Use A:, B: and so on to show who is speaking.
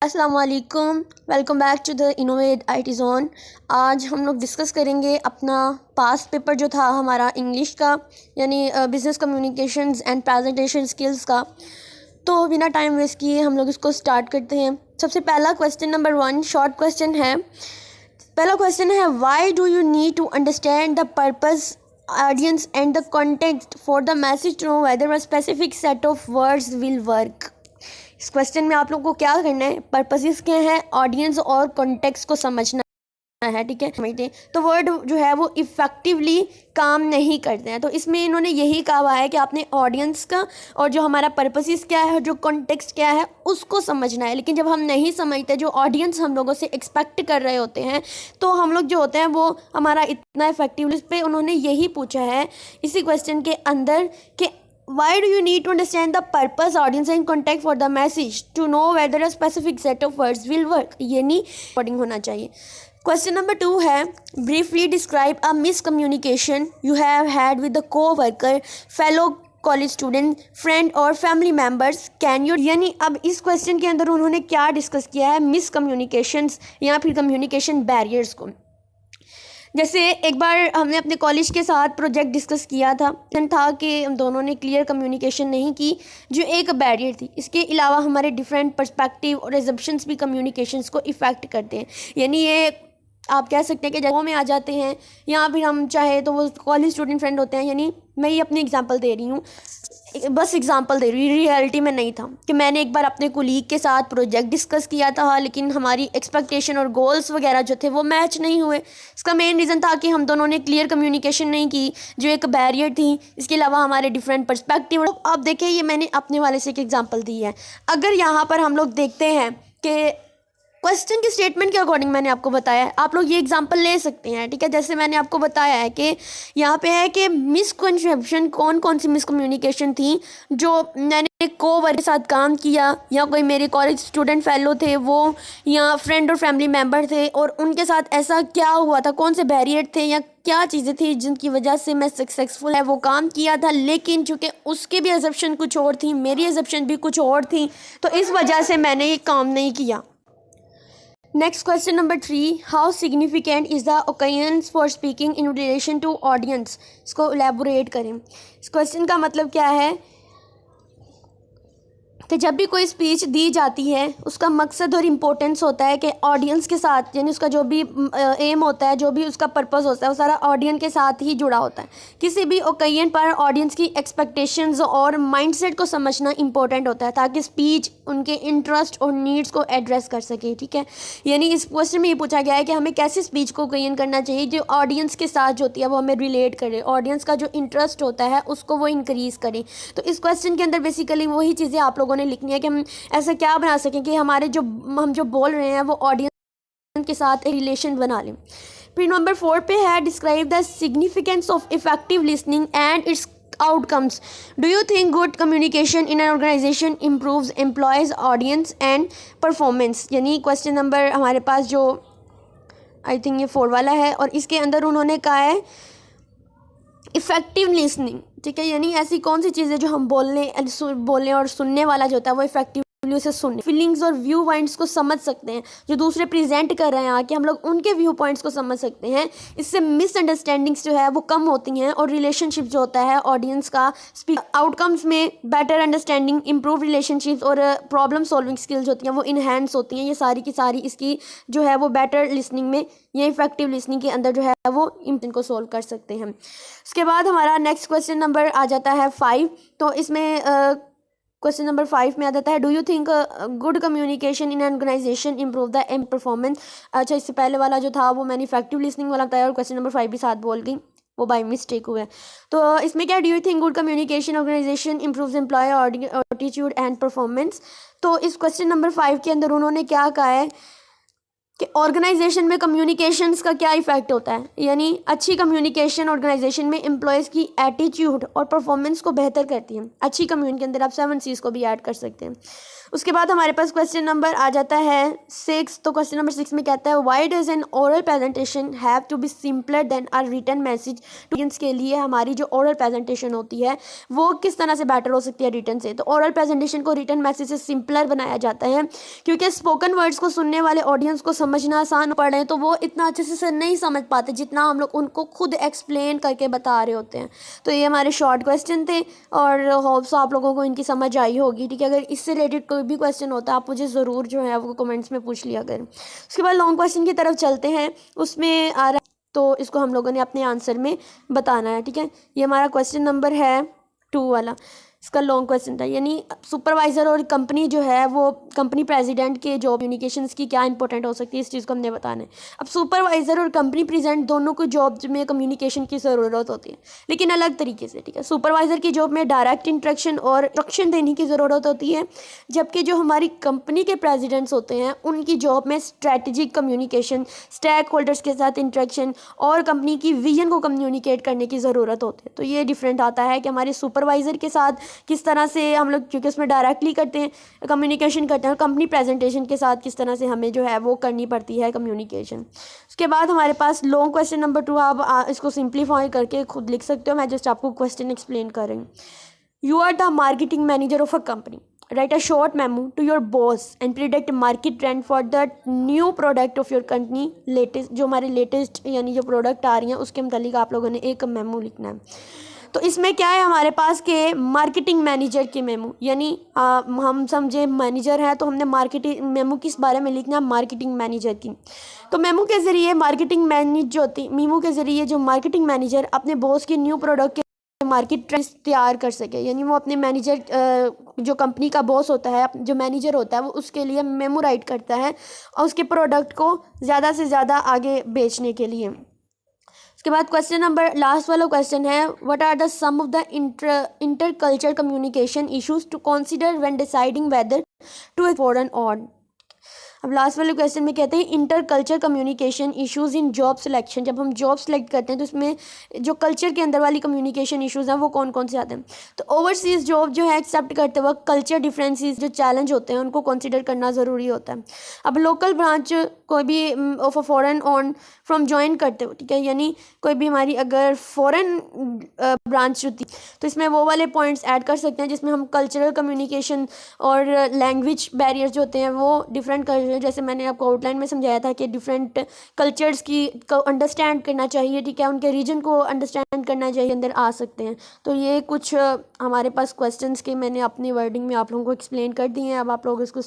A: अस्सलाम वालेकुम, welcome back to the innovate IT zone. आज हम लोग डिस्कस करेंगे अपना पास्ट पेपर जो था हमारा इंग्लिश का, यानी business communications and presentation skills का। तो बिना टाइम वेस्ट किए हम लोग इसको स्टार्ट करते हैं। सबसे पहला क्वेश्चन नंबर 1 शॉर्ट क्वेश्चन है। पहला क्वेश्चन है, why do you need to understand the purpose audience and the context for the message to know whether a specific set of words will work. इस question में आप लोग को क्या करना है, पर्पसेस क्या है, ऑडियंस और कॉन्टेक्स्ट को समझना है। ठीक है, समझते हैं। तो वर्ड जो है वो इफ़ेक्टिवली काम नहीं करते हैं। तो इसमें इन्होंने यही कहा हुआ है कि आपने ऑडियंस का और जो हमारा पर्पसेस क्या है, जो कॉन्टेक्स्ट क्या है, उसको समझना है। लेकिन जब हम नहीं समझते, जो ऑडियंस हम लोगों से एक्सपेक्ट कर रहे होते हैं, तो हम लोग जो होते हैं वो हमारा इतना इफेक्टिव। इस पर उन्होंने यही पूछा है इसी क्वेश्चन के अंदर कि why do you need to understand the purpose, audience and context for the message to know whether a specific set of words will work। ये नहीं कोडिंग होना चाहिए। क्वेश्चन नंबर 2 है, briefly describe a miscommunication you have had with the co-worker, fellow college student, friend और family members. Can you, यानी अब इस question के अंदर उन्होंने क्या डिस्कस किया है, मिसकम्युनिकेशंस या फिर कम्युनिकेशन बैरियर्स को। जैसे एक बार हमने अपने कॉलेज के साथ प्रोजेक्ट डिस्कस किया था कि हम दोनों ने क्लियर कम्युनिकेशन नहीं की, जो एक बैरियर थी। इसके अलावा हमारे डिफरेंट पर्सपेक्टिव और एजम्पशंस भी कम्युनिकेशंस को इफ़ेक्ट करते हैं। यानी ये आप कह सकते हैं कि जगहों में आ जाते हैं, या फिर हम चाहे तो वो कॉलेज स्टूडेंट फ्रेंड होते हैं। यानी मैं ये अपनी एग्जांपल दे रही हूँ, बस एग्जांपल दे रही हूँ, रियलिटी में नहीं था। कि मैंने एक बार अपने कुलीग के साथ प्रोजेक्ट डिस्कस किया था, लेकिन हमारी एक्सपेक्टेशन और गोल्स वगैरह जो थे वो मैच नहीं हुए। इसका मेन रीज़न था कि हम दोनों ने क्लियर कम्युनिकेशन नहीं की, जो एक बैरियर थी। इसके अलावा हमारे डिफरेंट पर्सपेक्टिव। अब देखिए, ये मैंने अपने वाले से एक एग्जाम्पल दी है। अगर यहाँ पर हम लोग देखते हैं कि क्वेश्चन की स्टेटमेंट के अकॉर्डिंग मैंने आपको बताया है, आप लोग ये एग्जांपल ले सकते हैं। ठीक है, जैसे मैंने आपको बताया है कि यहाँ पे है कि मिसकंसेप्शन, कौन कौन सी मिसकम्युनिकेशन थी जो मैंने कोवर्कर के साथ काम किया, या कोई मेरे कॉलेज स्टूडेंट फेलो थे वो, या फ्रेंड और फैमिली मेम्बर थे, और उनके साथ ऐसा क्या हुआ था, कौन से बैरियर थे या क्या चीज़ें थी जिनकी वजह से मैं सक्सेसफुल है वो काम किया था। लेकिन चूँकि उसके भी एजम्पशन कुछ और थी, मेरी एजम्पशन भी कुछ और थी, तो इस वजह से मैंने ये काम नहीं किया। Next question number 3, how significant is the occasions for speaking in relation to audience. इसको एलैबोरेट करें। इस क्वेश्चन का मतलब क्या है कि जब भी कोई स्पीच दी जाती है, उसका मकसद और इम्पोर्टेंस होता है कि ऑडियंस के साथ, यानी उसका जो भी एम होता है, जो भी उसका पर्पस होता है, वो सारा ऑडियंस के साथ ही जुड़ा होता है। किसी भी ओकेजन पर ऑडियंस की एक्सपेक्टेशंस और माइंडसेट को समझना इंपॉर्टेंट होता है, ताकि स्पीच उनके इंटरेस्ट और नीड्स को एड्रेस कर सके। ठीक है, यानी इस क्वेश्चन में ये पूछा गया है कि हमें कैसी स्पीच को ओकेजन करना चाहिए जो ऑडियंस के साथ जो होती है वो हमें रिलेट करे, ऑडियंस का जो इंटरेस्ट होता है उसको वो इंक्रीज़ करे। तो इस क्वेश्चन के अंदर बेसिकली वही चीज़ें आप लोगों ने लिखनी है कि हम ऐसा क्या बना सकें कि हमारे हम जो बोल रहे हैं वो ऑडियंस के साथ एक रिलेशन बना लें। फिर नंबर 4 पे है, describe the significance of effective listening and its outcomes. Do you think good communication in an organisation improves employees, audience and performance. यानी क्वेश्चन नंबर हमारे पास जो आई थिंक ये 4 वाला है, और इसके अंदर उन्होंने कहा है इफ़ेक्टिव लिसनिंग। ठीक है, यानी ऐसी कौन सी चीज़ें जो हम बोलने और सुनने वाला जो होता है वो इफेक्टिवली उसे सुनने, फीलिंग्स और व्यू पॉइंट्स को समझ सकते हैं, जो दूसरे प्रेजेंट कर रहे हैं आके हम लोग उनके व्यू पॉइंट्स को समझ सकते हैं। इससे मिसअंडरस्टैंडिंग्स जो है वो कम होती हैं, और रिलेशनशिप जो होता है ऑडियंस का, आउटकम्स में बेटर अंडरस्टैंडिंग, इंप्रूव रिलेशनशिप्स और प्रॉब्लम सॉल्विंग स्किल्स होती हैं वो इन्हेंस होती हैं। ये सारी की सारी इसकी जो है वो बेटर लिसनिंग में, ये इफेक्टिव लिसनिंग के अंदर जो है वो इनको सोल्व कर सकते हैं। उसके बाद हमारा नेक्स्ट क्वेश्चन नंबर आ जाता है 5। तो इसमें क्वेश्चन नंबर 5 में आ जाता है, do you think good communication in organisation improve the em performance. अच्छा, इससे पहले वाला जो था वो मैंने इफेक्टिव लिसनिंग वाला बताया, और क्वेश्चन नंबर 5 भी साथ बोल गई, वो बाय मिस्टेक हुआ है। तो इसमें क्या, do you think good communication organisation improves employee attitude and performance. तो इस क्वेश्चन नंबर 5 के अंदर उन्होंने क्या कहा है कि ऑर्गेनाइजेशन में कम्युनिकेशंस का क्या इफेक्ट होता है। यानी अच्छी कम्युनिकेशन ऑर्गेनाइजेशन में एम्प्लॉयज़ की एटीट्यूड और परफॉर्मेंस को बेहतर करती है। अच्छी कम्युनिकेशन के अंदर आप 7 C's को भी ऐड कर सकते हैं। उसके बाद हमारे पास क्वेश्चन नंबर आ जाता है 6। तो क्वेश्चन नंबर 6 में कहता है why does an oral presentation have to be simpler than our written message audience के लिए हमारी जो ओरल प्रेजेंटेशन होती है वो किस तरह से बेटर हो सकती है रिटन से। तो ओरल प्रेजेंटेशन को रिटन मैसेज से सिंपलर बनाया जाता है क्योंकि स्पोकन वर्ड्स को सुनने वाले ऑडियंस को समझना आसान पड़े तो वो इतना अच्छे से नहीं समझ पाते जितना हम लोग उनको खुद एक्सप्लेन करके बता रहे होते हैं। तो ये हमारे शॉर्ट क्वेश्चन थे और होप्स आप लोगों को इनकी समझ आई होगी। ठीक है, अगर इससे रिलेटेड कोई भी क्वेश्चन होता है आप मुझे ज़रूर जो है वो कमेंट्स में पूछ लिया करें। उसके बाद लॉन्ग क्वेश्चन की तरफ चलते हैं। उसमें आ रहा है तो इसको हम लोगों ने अपने आंसर में बताना है। ठीक है, ये हमारा क्वेश्चन नंबर है 2 वाला, इसका लॉन्ग क्वेश्चन था। यानी सुपरवाइज़र और कंपनी जो है वो कंपनी प्रेसिडेंट के जॉब कम्युनिकेशंस की क्या इंपॉर्टेंट हो सकती है इस चीज़ को हमने बताना है। अब सुपरवाइज़र और कंपनी प्रेसिडेंट दोनों को जॉब में कम्युनिकेशन की ज़रूरत होती है लेकिन अलग तरीके से। ठीक है, सुपरवाइज़र की जॉब में डायरेक्ट इंटरेक्शन और इंस्ट्रक्शन देने की ज़रूरत होती है, जबकि जो हमारी कंपनी के प्रेसिडेंट्स होते हैं उनकी जॉब में स्ट्रैटेजिक कम्युनिकेशन, स्टेक होल्डर्स के साथ इंटरेक्शन और कंपनी की विजन को कम्युनिकेट करने की ज़रूरत होती है। तो ये डिफरेंट आता है कि हमारे सुपरवाइज़र के साथ किस तरह से हम लोग, क्योंकि उसमें डायरेक्टली करते हैं कम्युनिकेशन करते हैं, और कंपनी प्रेजेंटेशन के साथ किस तरह से हमें जो है वो करनी पड़ती है कम्युनिकेशन। उसके बाद हमारे पास लॉन्ग क्वेश्चन नंबर 2, आप इसको सिंप्लीफाई करके खुद लिख सकते हो, मैं जस्ट आपको क्वेश्चन एक्सप्लेन कर रही हूँ। You are the marketing manager of a company, write a short memo to your boss and predict market trend for the new product of your company latest, जो हमारे लेटेस्ट यानी जो product आ रही हैं उसके मुतालिक आप लोगों ने एक मेमो लिखना है। तो इसमें क्या है हमारे पास के मार्केटिंग मैनेजर की मेमो, यानी हम समझे मैनेजर है तो हमने मार्केटिंग मेमो किस बारे में लिखना है, मार्केटिंग मैनेजर की। तो मेमो के ज़रिए मार्केटिंग मैनेजर जो होती मेमो के ज़रिए जो मार्केटिंग मैनेजर अपने बॉस के न्यू प्रोडक्ट के मार्केट ट्रेंड्स तैयार कर सके, यानी वो अपने मैनेजर जो कंपनी का बॉस होता है, जो मैनेजर होता है, वो उसके लिए मेमो राइट करता है और उसके प्रोडक्ट को ज़्यादा से ज़्यादा आगे बेचने के लिए। उसके बाद क्वेश्चन नंबर लास्ट वाला क्वेश्चन है what are the some of the inter culture communication issues to consider when deciding whether to foreign odd. अब लास्ट वाले क्वेश्चन में कहते हैं inter culture communication issues in job selection. जब हम job select करते हैं तो उसमें जो कल्चर के अंदर वाली कम्युनिकेशन इश्यूज हैं वो कौन कौन से आते हैं। तो ओवरसीज जॉब जो है एक्सेप्ट करते वक्त कल्चर डिफरेंसेस जो चैलेंज होते हैं उनको कंसिडर करना ज़रूरी होता है। अब लोकल ब्रांच कोई भी of a foreign on from join करते हो, ठीक है, यानी कोई भी हमारी अगर फॉरेन ब्रांच होती तो इसमें वो वाले पॉइंट्स ऐड कर सकते हैं जिसमें हम कल्चरल कम्युनिकेशन और लैंग्वेज बैरियर्स जो होते हैं वो डिफरेंट कल्चर, जैसे मैंने आपको आउटलाइन में समझाया था कि डिफरेंट कल्चर्स की को अंडरस्टैंड करना चाहिए। ठीक है, उनके रीजन को अंडरस्टैंड करना चाहिए, अंदर आ सकते हैं। तो ये कुछ हमारे पास क्वेश्चंस के मैंने अपनी वर्डिंग में आप लोगों को एक्सप्लेन कर दिए हैं। अब आप लोग इसको